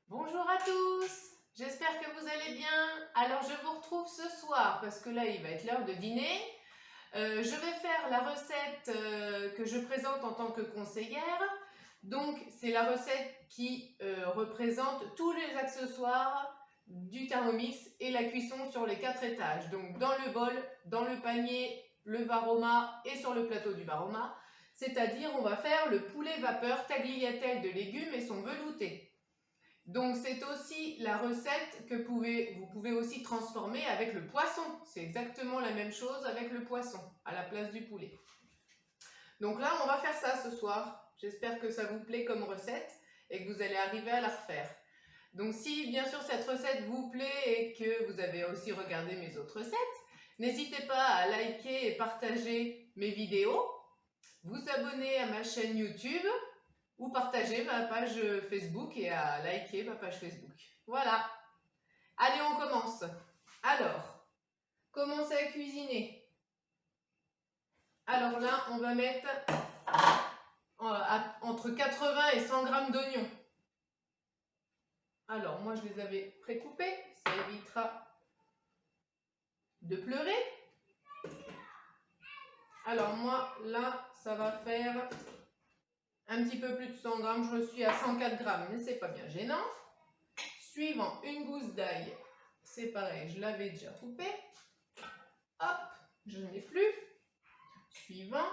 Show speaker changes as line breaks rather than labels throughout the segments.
Bonjour à tous, j'espère que vous allez bien. Alors je vous retrouve ce soir parce que là il va être l'heure de dîner. Je vais faire la recette que je présente en tant que conseillère. Donc c'est la recette qui représente tous les accessoires du Thermomix et la cuisson sur les 4 étages. Donc dans le bol, dans le panier, le Varoma et sur le plateau du Varoma. C'est-à-dire on va faire le poulet vapeur tagliatelle de légumes et son velouté. Donc c'est aussi la recette que vous pouvez aussi transformer avec le poisson. C'est exactement la même chose avec le poisson à la place du poulet. Donc là on va faire ça ce soir. J'espère que ça vous plaît comme recette et que vous allez arriver à la refaire. Donc si bien sûr cette recette vous plaît et que vous avez aussi regardé mes autres recettes, n'hésitez pas à liker et partager mes vidéos, vous abonner à ma chaîne YouTube ou partager ma page Facebook et à liker ma page Facebook. Voilà. Allez, on commence. Alors, commencez à cuisiner. Alors là, on va mettre entre 80 et 100 g d'oignons. Alors, moi, je les avais précoupés. Ça évitera de pleurer. Alors, moi, là, ça va faire un petit peu plus de 100 g. Je suis à 104 g, mais c'est pas bien gênant. Suivant, une gousse d'ail. C'est pareil, je l'avais déjà coupé. Hop, je n'ai plus. Suivant,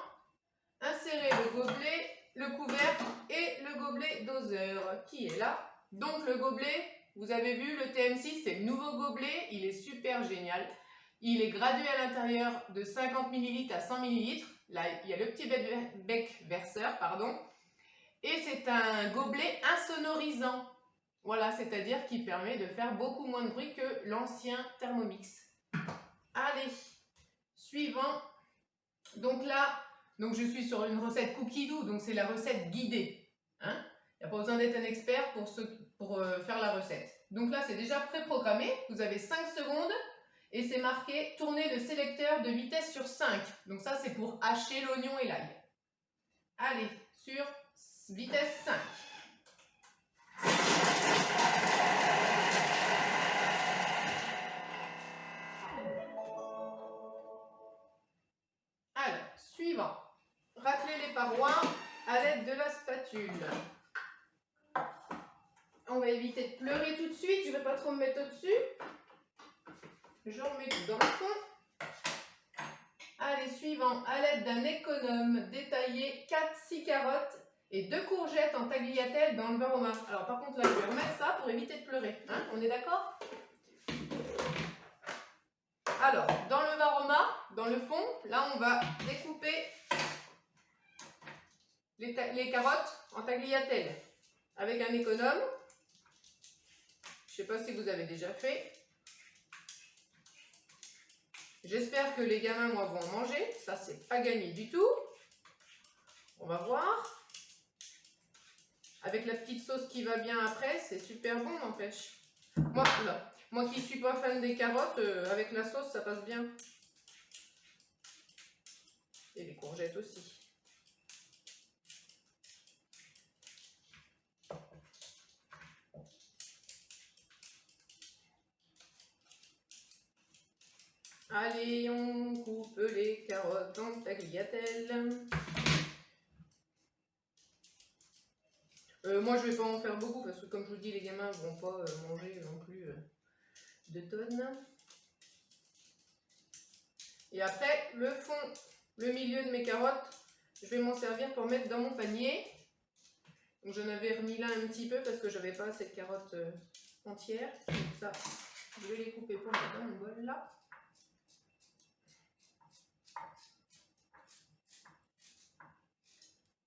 insérez le gobelet, le couvercle et le gobelet doseur qui est là. Donc le gobelet, vous avez vu, le TM6, c'est le nouveau gobelet, il est super génial. Il est gradué à l'intérieur de 50 ml à 100 ml. Là, il y a le petit bec verseur, pardon. Et c'est un gobelet insonorisant. Voilà, c'est-à-dire qu'il permet de faire beaucoup moins de bruit que l'ancien Thermomix. Allez, suivant. Donc là, je suis sur une recette cookie dough, donc c'est la recette guidée. Hein, il n'y a pas besoin d'être un expert pour faire la recette. Donc là, c'est déjà préprogrammé. Vous avez 5 secondes et c'est marqué « Tournez le sélecteur de vitesse sur 5 ». Donc ça, c'est pour hacher l'oignon et l'ail. Allez, sur vitesse 5. Alors, suivant. Raclez les parois à l'aide de la spatule. On va éviter de pleurer tout de suite. Je ne vais pas trop me mettre au-dessus. Je remets tout dans le fond. Allez, suivant. À l'aide d'un économe, détaillez 4-6 carottes et 2 courgettes en tagliatelle dans le Varoma. Alors, par contre, là, je vais remettre ça pour éviter de pleurer. Hein, on est d'accord? Alors, dans le Varoma, dans le fond, là, on va découper les carottes en tagliatelle avec un économe. Je ne sais pas si vous avez déjà fait. J'espère que les gamins, moi, vont en manger. Ça, c'est pas gagné du tout. On va voir. Avec la petite sauce qui va bien après, c'est super bon, n'empêche. Moi qui suis pas fan des carottes, avec la sauce, ça passe bien. Et les courgettes aussi. Allez, on coupe les carottes en tagliatelle. Moi, je vais pas en faire beaucoup parce que, comme je vous dis, les gamins ne vont pas manger non plus de tonnes. Et après, le fond, le milieu de mes carottes, je vais m'en servir pour mettre dans mon panier. Donc, j'en avais remis là un petit peu parce que j'avais pas cette carotte entière. Donc ça, je vais les couper pour mettre dans mon bol là.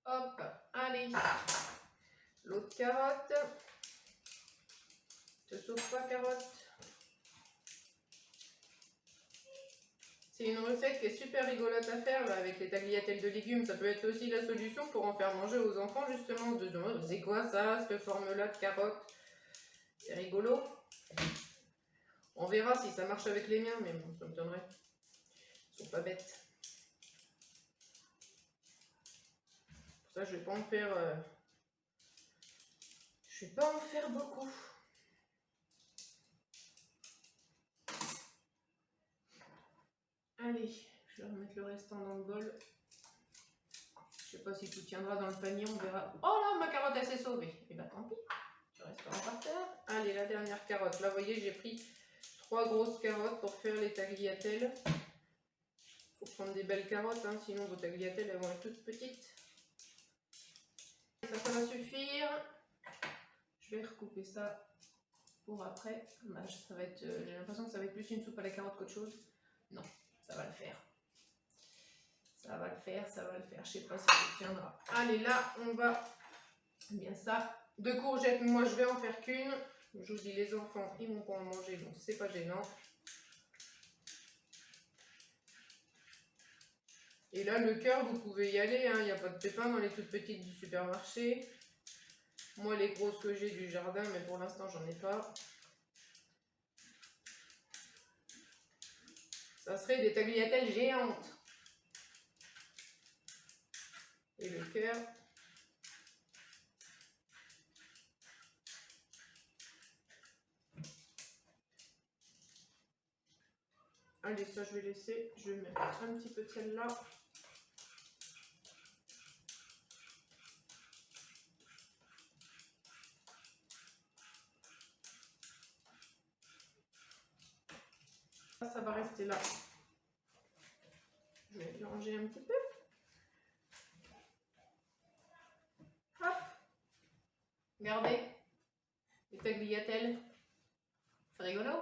Hop, allez. L'autre carotte. Te sauve pas, carotte. C'est une recette qui est super rigolote à faire là, avec les tagliatelles de légumes. Ça peut être aussi la solution pour en faire manger aux enfants justement. C'est quoi ça, cette forme-là de carotte? C'est rigolo. On verra si ça marche avec les miens, mais bon, ça me donnerait. Ils sont pas bêtes. Pour ça, je vais pas en faire. Je vais pas en faire beaucoup. Allez, je vais remettre le restant dans le bol. Je sais pas si tout tiendra dans le panier, on verra. Oh là, ma carotte elle s'est sauvée. Et bah tant pis, tu resteras par terre. Allez, la dernière carotte. Là, vous voyez, j'ai pris 3 grosses carottes pour faire les tagliatelles. Faut prendre des belles carottes, hein, sinon vos tagliatelles elles vont être toutes petites. Ça va suffire. Je vais recouper ça pour après. Bah, ça va être, j'ai l'impression que ça va être plus une soupe à la carotte qu'autre chose. Non, ça va le faire. Ça va le faire, ça va le faire. Je sais pas si ça tiendra. Allez, là, on va bien ça. 2 courgettes, moi je vais en faire qu'une. Je vous dis, les enfants, ils vont pas en manger, donc c'est pas gênant. Et là, le cœur, vous pouvez y aller, hein. Il n'y a pas de pépins dans les toutes petites du supermarché. Moi, les grosses que j'ai du jardin, mais pour l'instant, j'en ai pas. Ça serait des tagliatelles géantes. Et le cœur. Allez, ça, je vais laisser. Je vais mettre un petit peu de celle-là. Ça va rester là. Je vais mélanger un petit peu. Hop. Regardez. Les tagliatelles. C'est rigolo.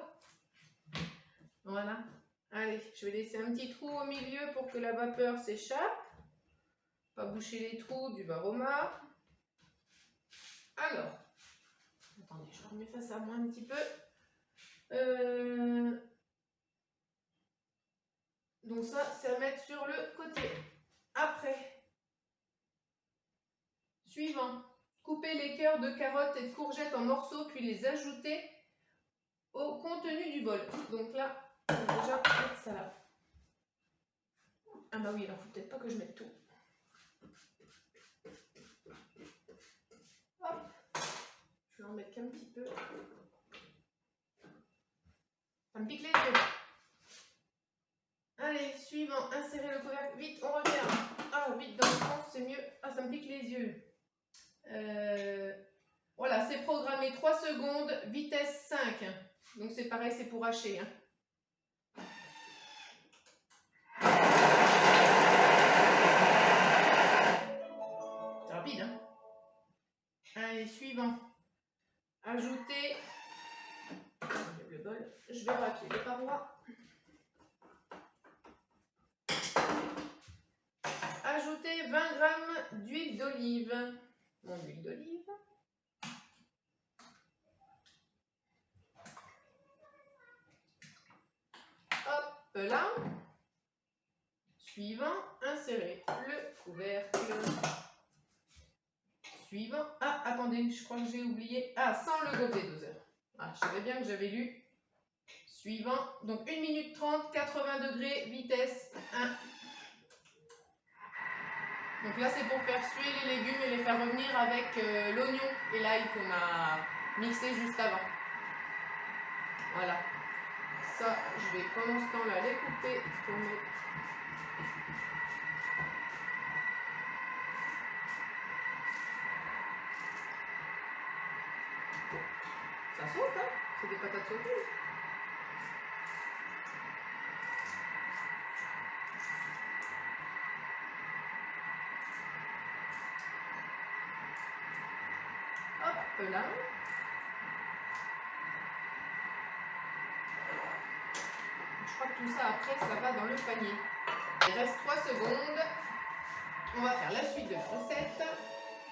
Voilà. Allez, je vais laisser un petit trou au milieu pour que la vapeur s'échappe. Pas boucher les trous du varoma. Alors. Attendez, je remets face à moi un petit peu. Donc ça, c'est à mettre sur le côté. Après, suivant, coupez les cœurs de carottes et de courgettes en morceaux, puis les ajouter au contenu du bol. Donc là, on va déjà mettre ça là. Ah bah oui, alors faut peut-être pas que je mette tout. Hop, je vais en mettre qu'un petit peu. Ça me pique les yeux. Allez, suivant, insérez le couvercle. Vite, on referme. Ah, vite dans le sens, c'est mieux. Ah, ça me pique les yeux. Voilà, c'est programmé 3 secondes, vitesse 5. Donc c'est pareil, c'est pour hacher. Hein. C'est rapide, hein. Allez, suivant. Ajoutez le bol. Je vais racler les parois. Ajoutez 20 g d'huile d'olive. Mon huile d'olive. Hop là. Suivant, insérez le couvercle. Suivant. Ah, attendez, je crois que j'ai oublié. Ah, sans le gobelet doseur. Ah, je savais bien que j'avais lu. Suivant. Donc 1 minute 30, 80 degrés, vitesse 1. Donc là, c'est pour faire suer les légumes et les faire revenir avec l'oignon et l'ail qu'on a mixé juste avant. Voilà. Ça, je vais pendant ce temps-là les couper pour mettre. Ça saute, hein? C'est des patates sautées. Hop là. Je crois que tout ça, après, ça va dans le panier. Il reste 3 secondes. On va faire la suite de la recette.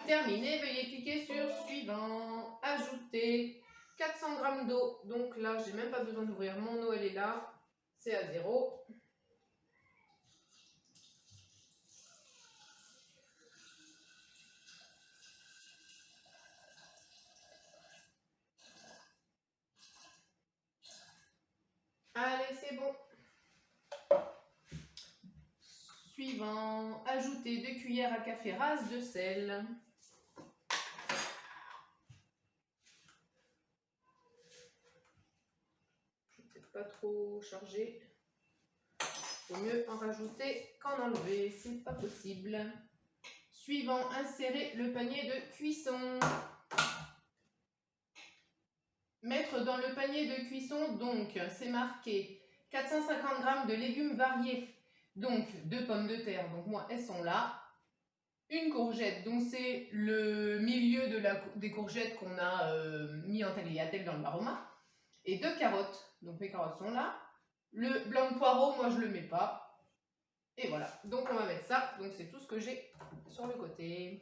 Terminé, veuillez cliquer sur suivant. Ajouter 400 g d'eau. Donc là, j'ai même pas besoin d'ouvrir. Mon eau, elle est là. C'est à 0. Allez, c'est bon. Suivant, ajouter 2 cuillères à café rases de sel. Je vais peut-être pas trop charger. Vaut mieux en rajouter qu'en enlever, c'est pas possible. Suivant, insérer le panier de cuisson. Mettre dans le panier de cuisson, donc, c'est marqué 450 g de légumes variés. Donc, 2 pommes de terre, donc moi, elles sont là. Une courgette, donc c'est le milieu des courgettes qu'on a mis en tagliatelle dans le Varoma. Et 2 carottes, donc mes carottes sont là. Le blanc de poireau, moi je le mets pas. Et voilà, donc on va mettre ça. Donc c'est tout ce que j'ai sur le côté.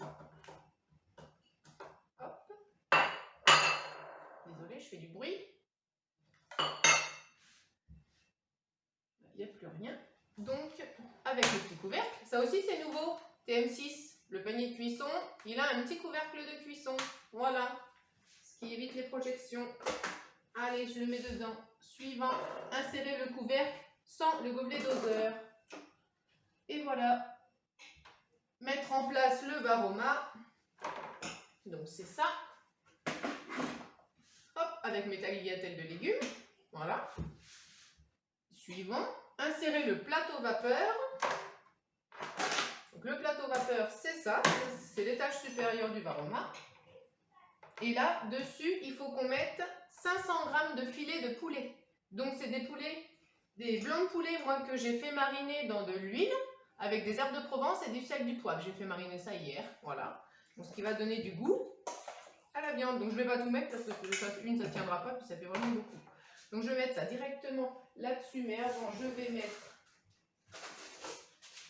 Hop. Désolée, je fais du bruit. Il n'y a plus rien. Donc, avec le petit couvercle, ça aussi c'est nouveau. TM6, le panier de cuisson, il a un petit couvercle de cuisson. Voilà, ce qui évite les projections. Allez, je le mets dedans. Suivant, insérer le couvercle sans le gobelet doseur. Et voilà. Mettre en place le Varoma. Donc c'est ça. Hop, avec mes tagliatelles de légumes. Voilà. Suivant, insérer le plateau vapeur. Donc le plateau vapeur, c'est ça. C'est l'étage supérieur du Varoma. Et là, dessus, il faut qu'on mette 500 g de filets de poulet. Donc c'est des poulets, des blancs de poulet, moi, que j'ai fait mariner dans de l'huile avec des herbes de Provence et du sel, du poivre. J'ai fait mariner ça hier, voilà. Donc ce qui va donner du goût à la viande. Donc je ne vais pas tout mettre parce que une, ça ne tiendra pas, puis ça fait vraiment beaucoup. Donc je vais mettre ça directement là-dessus, mais avant, je vais mettre...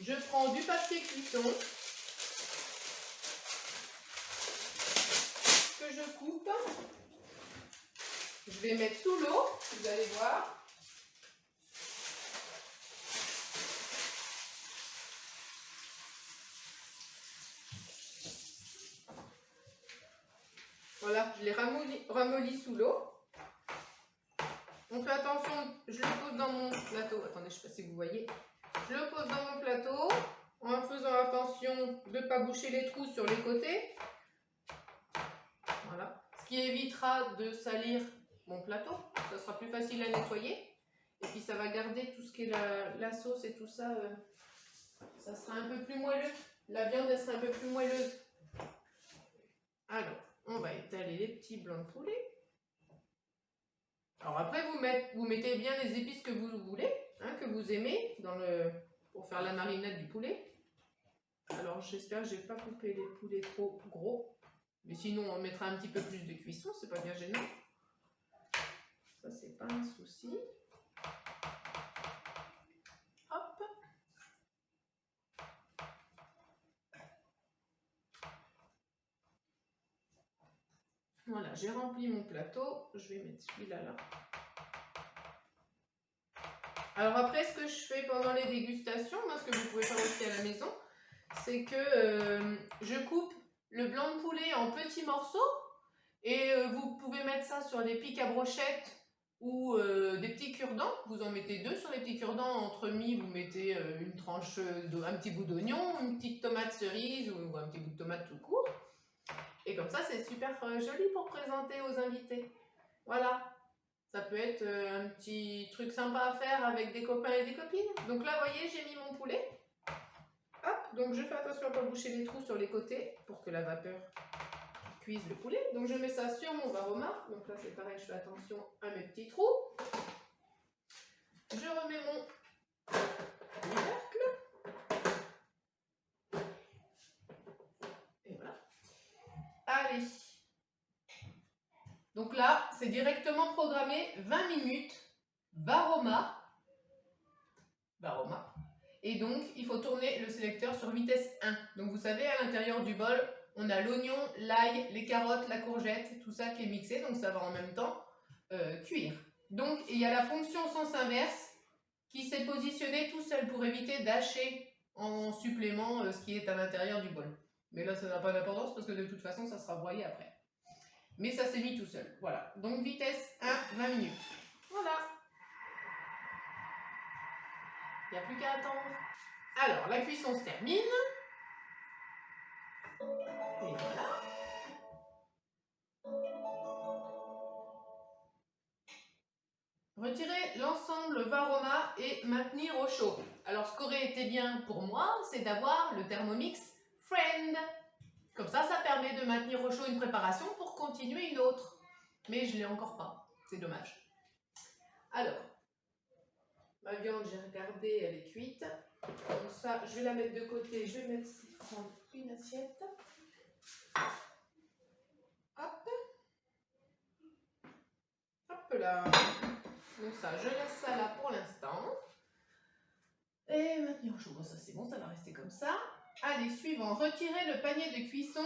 Je prends du papier cuisson que je coupe. Je vais mettre sous l'eau, vous allez voir. Voilà, je les ramollis sous l'eau. On fait attention, je le pose dans mon plateau. Attendez, je ne sais pas si vous voyez. Je le pose dans mon plateau en faisant attention de ne pas boucher les trous sur les côtés. Voilà. Ce qui évitera de salir mon plateau. Ça sera plus facile à nettoyer. Et puis ça va garder tout ce qui est la sauce et tout ça. Ça sera un peu plus moelleux. La viande, elle sera un peu plus moelleuse. Alors, on va étaler les petits blancs de poulet. Alors après, vous mettez bien les épices que vous voulez, hein, que vous aimez, pour faire la marinade du poulet. Alors j'espère que je n'ai pas coupé les poulets trop gros. Mais sinon, on mettra un petit peu plus de cuisson, c'est pas bien gênant. Ça, c'est pas un souci. Hop. Voilà, j'ai rempli mon plateau. Je vais mettre celui-là là. Alors après, ce que je fais pendant les dégustations, moi, ce que vous pouvez faire aussi à la maison, c'est que je coupe le blanc de poulet en petits morceaux et vous pouvez mettre ça sur des pics à brochettes ou des petits cure-dents. Vous en mettez 2 sur les petits cure-dents. Entremis, vous mettez une tranche, un petit bout d'oignon, une petite tomate cerise ou un petit bout de tomate tout court. Et comme ça, c'est super joli pour présenter aux invités. Voilà. Ça peut être un petit truc sympa à faire avec des copains et des copines. Donc là, vous voyez, j'ai mis mon poulet. Hop, donc je fais attention à ne pas boucher les trous sur les côtés pour que la vapeur cuise le poulet. Donc je mets ça sur mon Varoma. Donc là, c'est pareil, je fais attention à mes petits trous. Je remets mon couvercle. Et voilà. Allez. Donc là, c'est directement programmé 20 minutes. Varoma. Et donc, il faut tourner le sélecteur sur vitesse 1. Donc, vous savez, à l'intérieur du bol, on a l'oignon, l'ail, les carottes, la courgette, tout ça qui est mixé. Donc, ça va en même temps cuire. Donc, il y a la fonction sens inverse qui s'est positionnée tout seul pour éviter d'hacher en supplément ce qui est à l'intérieur du bol. Mais là, ça n'a pas d'importance parce que de toute façon, ça sera broyé après. Mais ça s'est mis tout seul. Voilà. Donc, vitesse 1, 20 minutes. Voilà. Il n'y a plus qu'à attendre. Alors, la cuisson se termine. Et voilà. retirer l'ensemble Varoma et maintenir au chaud. Alors ce qu'aurait été bien pour moi, c'est d'avoir le Thermomix Friend. Comme ça permet de maintenir au chaud une préparation pour continuer une autre. Mais je ne l'ai encore pas, c'est dommage. Alors, ma viande, j'ai regardé, elle est cuite. Donc ça, je vais la mettre de côté, je vais prendre une assiette. Hop. Hop là. Donc ça, je laisse ça là pour l'instant. Et maintenir au chaud, bon, ça c'est bon, ça va rester comme ça. Allez, suivant, retirer le panier de cuisson.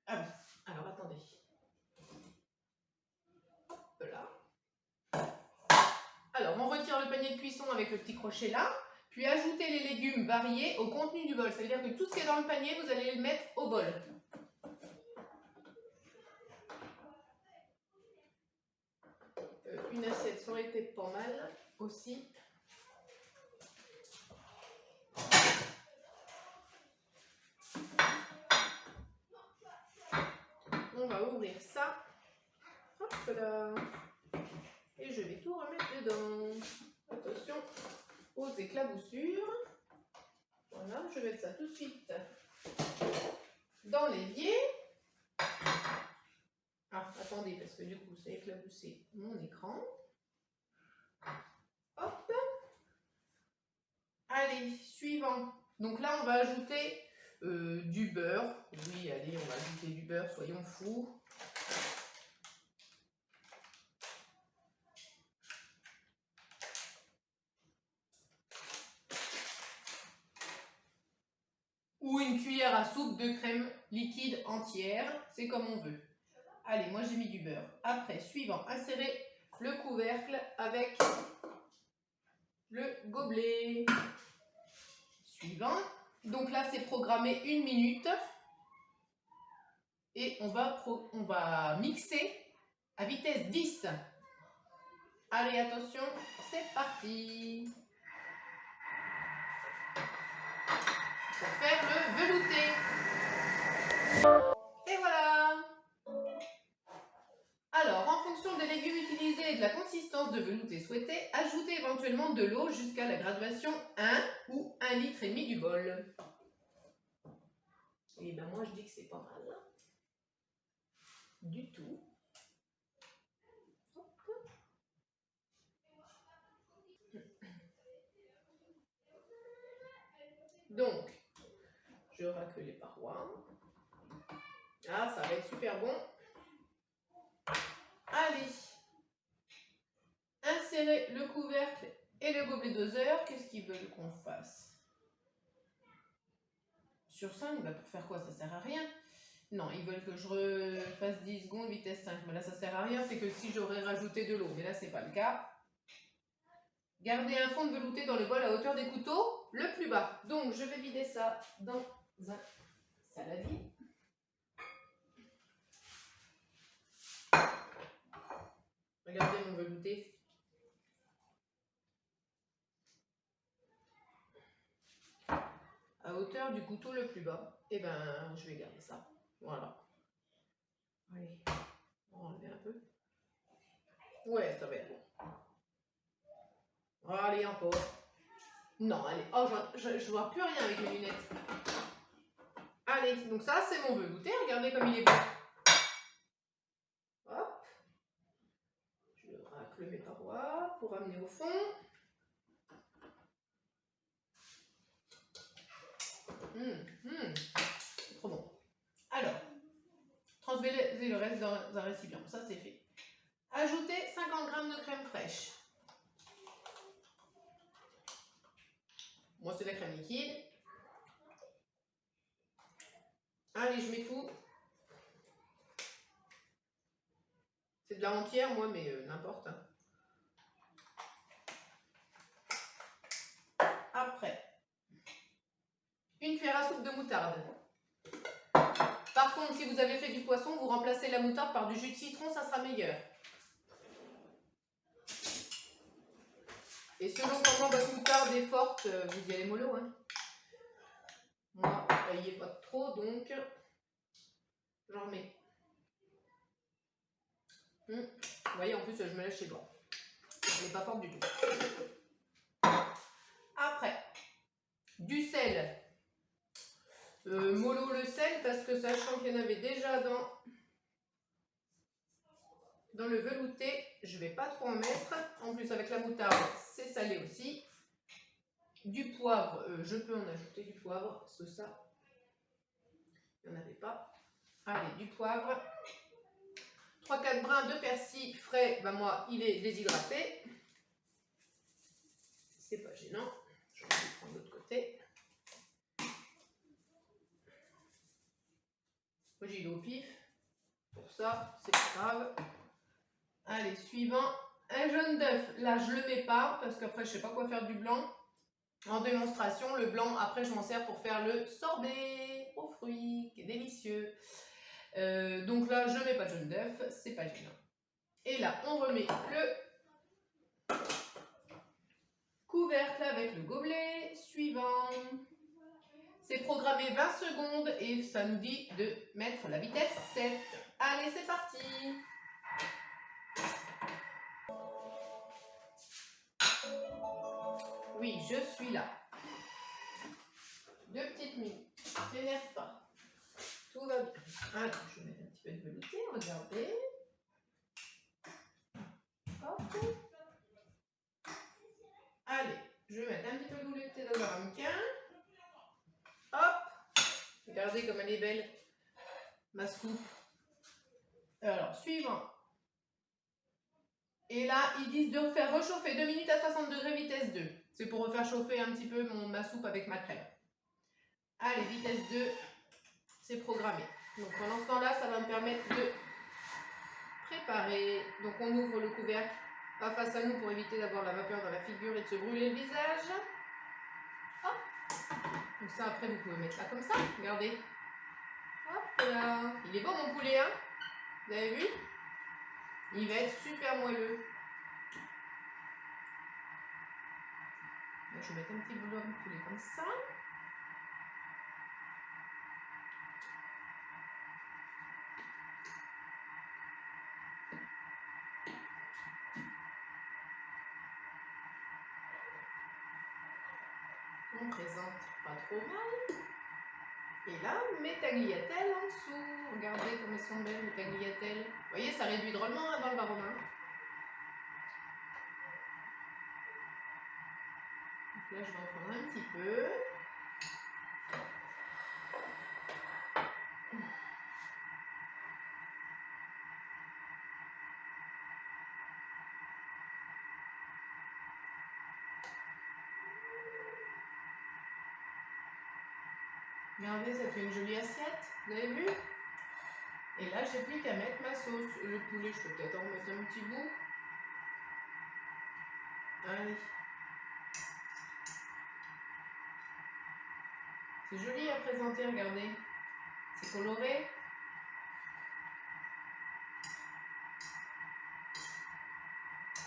Ah oui, alors attendez. Hop là. Alors, on retire le panier de cuisson avec le petit crochet là. Puis ajoutez les légumes variés au contenu du bol. Ça veut dire que tout ce qui est dans le panier, vous allez le mettre au bol. Une assiette, ça aurait été pas mal aussi. On va ouvrir ça. Hop là. Et je vais tout remettre dedans. Attention aux éclaboussures. Voilà, je vais mettre ça tout de suite dans l'évier. Ah, attendez, parce que du coup, ça a éclaboussé mon écran. Hop. Allez, suivant. Donc là, on va ajouter du beurre. Oui, allez, on va ajouter du beurre, soyons fous. Ou une cuillère à soupe de crème liquide entière, c'est comme on veut. Allez, moi j'ai mis du beurre. Après, suivant, insérez le couvercle avec le gobelet. Suivant, donc là c'est programmé 1 minute. Et on va mixer à vitesse 10. Allez, attention, c'est parti. Pour faire le velouté. Et voilà. Alors, en fonction des légumes utilisés et de la consistance de velouté souhaitée, ajoutez éventuellement de l'eau jusqu'à la graduation 1 ou 1,5 litre du bol. Et ben moi je dis que c'est pas mal. Du tout. Donc, je racle les parois. Ah, ça va être super bon. Allez. Insérez le couvercle et le gobelet doseur. Qu'est-ce qu'ils veulent qu'on fasse? Sur 5, bah pour faire quoi? Ça sert à rien. Non, ils veulent que je refasse 10 secondes, vitesse 5. Mais là, ça sert à rien. C'est que si j'aurais rajouté de l'eau. Mais là, c'est pas le cas. Gardez un fond de velouté dans le bol à hauteur des couteaux, le plus bas. Donc, je vais vider ça dans un saladier. Regardez mon velouté. À hauteur du couteau le plus bas. Et ben, je vais garder ça. Voilà. Allez, on va enlever un peu. Ouais, ça va être bon. Allez, encore. Non, allez. Oh, je vois plus rien avec mes lunettes. Allez, donc ça, c'est mon velouté. Regardez comme il est beau. Hop. Je racle mes parois pour amener au fond. C'est trop bon. Alors, transvasez le reste dans un récipient. Ça, c'est fait. Ajoutez 50 g de crème fraîche. Moi, c'est de la crème liquide. Allez, je mets tout. C'est de la entière, moi, mais n'importe. Après, une cuillère à soupe de moutarde. Par contre, si vous avez fait du poisson, vous remplacez la moutarde par du jus de citron, ça sera meilleur. Et selon comment votre moutarde est forte, vous y allez mollo. Hein. Moi, il n'y est pas trop, donc j'en remets. Vous voyez, en plus, je me lèche chez blanc. Elle n'est pas forte du tout. Après, du sel. Mollo le sel, parce que sachant qu'il y en avait déjà dans le velouté, je vais pas trop en mettre. En plus, avec la moutarde, c'est salé aussi. Du poivre, je peux en ajouter du poivre, parce que ça, il n'y en avait pas. Allez, du poivre. 3-4 brins de persil frais, ben moi, il est déshydraté. C'est pas gênant. Je vais le prendre de l'autre côté. Moi, j'ai eu au pif. Pour ça, c'est pas grave. Allez, suivant. Un jaune d'œuf. Là, je le mets pas, parce qu'après, je sais pas quoi faire du blanc. En démonstration, le blanc, après, je m'en sers pour faire le sorbet aux fruits, qui est délicieux. Donc là, je mets pas de jaune d'œuf, c'est pas gênant. Et là, on remet le couvercle avec le gobelet. Suivant. C'est programmé 20 secondes et ça nous dit de mettre la vitesse 7. Allez, c'est parti. Oui, je suis là. 2 petites minutes. T'énerve pas. Tout va bien. Alors, je vais mettre un petit peu de velouté, regardez. Hop. Allez, je vais mettre un petit peu de velouté dans un ramequin. Hop. Regardez comme elle est belle. Ma soupe. Alors, suivant. Et là, ils disent de faire réchauffer 2 minutes à 60 degrés, vitesse 2. C'est pour refaire chauffer un petit peu ma soupe avec ma crème. Allez, vitesse 2, c'est programmé. Donc pendant ce temps-là, ça va me permettre de préparer. Donc on ouvre le couvercle, pas face à nous pour éviter d'avoir la vapeur dans la figure et de se brûler le visage. Hop. Donc ça, après, vous pouvez mettre là comme ça. Regardez. Hop là. Il est bon mon poulet, hein? Vous avez vu? Il va être super moelleux. Donc, je vais mettre un petit boulot de poulet comme ça. On présente pas trop mal. Et là, mes tagliatelles en dessous. Regardez comme elles sont belles, mes tagliatelles. Vous voyez, ça réduit drôlement dans le baromin. Donc là, je vais en prendre un petit peu. Regardez, ça fait une jolie assiette. Vous avez vu? Et là, j'ai plus qu'à mettre ma sauce. Le poulet, je peux peut-être en mettre un petit bout. Allez. C'est joli à présenter, regardez. C'est coloré.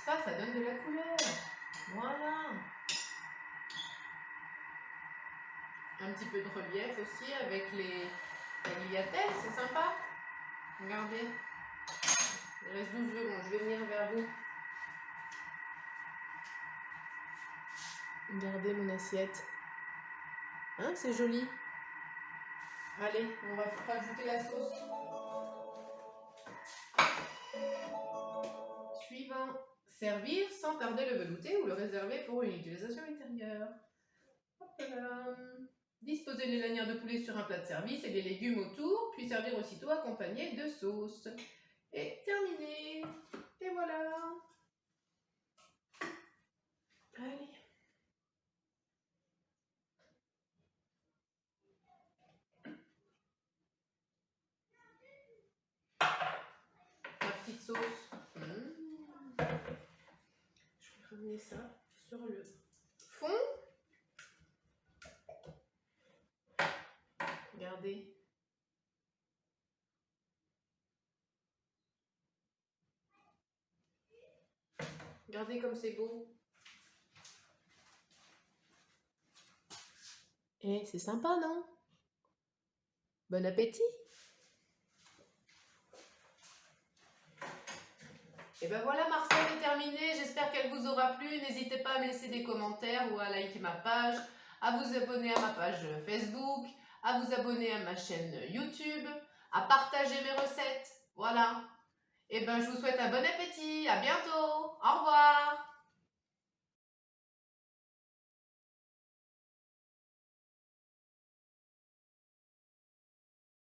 Ça donne de la couleur. Voilà. Un petit peu de relief aussi avec les tagliatelles, c'est sympa. Regardez. Il reste 12 secondes, je vais venir vers vous. Regardez mon assiette. Hein, c'est joli. Allez, on va rajouter la sauce. Suivant. Servir sans tarder le velouté ou le réserver pour une utilisation ultérieure. Hop là. Disposer les lanières de poulet sur un plat de service et les légumes autour, puis servir aussitôt accompagné de sauce. Et terminé. Et voilà. Allez. Ma petite sauce. Je vais ramener ça sur le fond. Regardez. Regardez comme c'est beau. Et c'est sympa, non? Bon appétit! Et ben voilà, ma recette est terminée. J'espère qu'elle vous aura plu. N'hésitez pas à me laisser des commentaires ou à liker ma page, à vous abonner à ma page Facebook, à vous abonner à ma chaîne YouTube, à partager mes recettes. Voilà. Et ben je vous souhaite un bon appétit. À bientôt.